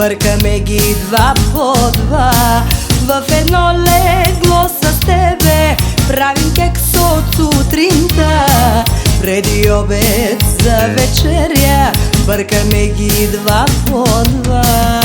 Бъркаме ги два по два в едно легло с тебе. Правим кекс от сутринта, преди обед за вечеря. Бъркаме ги два по два.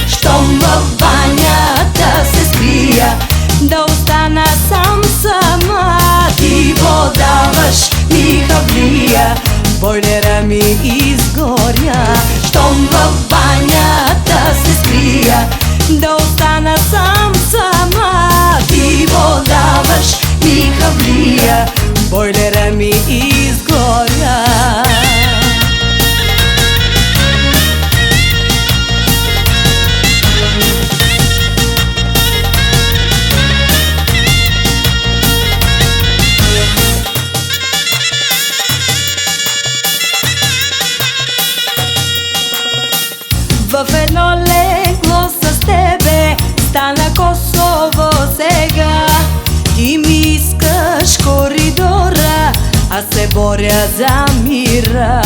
Щом в банята се скрия, да остана сам сама. Ти подаваш ми хавлия, бойлера ми изгоря. Щом в банята се скрия, да остана сам сама. Ти подаваш ми хавлия, бойлера ми изгоря. В едно легло с тебе стана Косово сега. Ти ми искаш коридора, аз се боря за мира.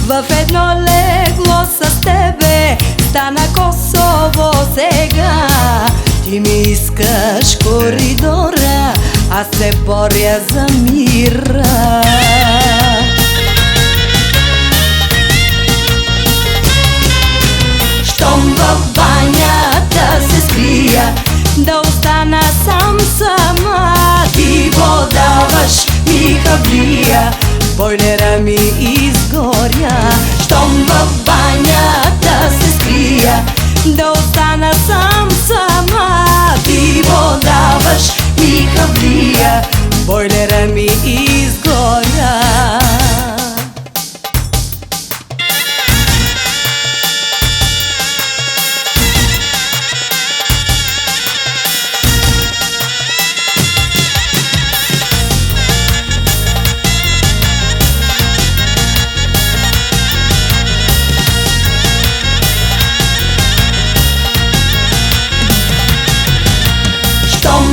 В едно легло с тебе стана Косово сега. Ти ми искаш коридора, аз се боря за мира. В банята се скрия, да остана сам сама. Ти подаваш ми хавлия, бойлера ми изгоря. Щом в банята се скрия, да остана сам сама. Ти подаваш ми хавлия, бойлера ми изгоря.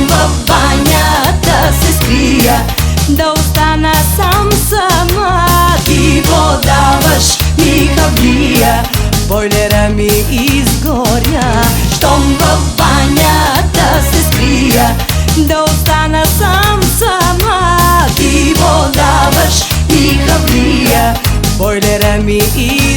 В банята се скрия, да остана сам сама. Ти подаваш ми хавлия, бойлера ми изгоря. Щом в банята се скрия, да остана сам сама. Ти подаваш ми хавлия, бойлера ми изгоря.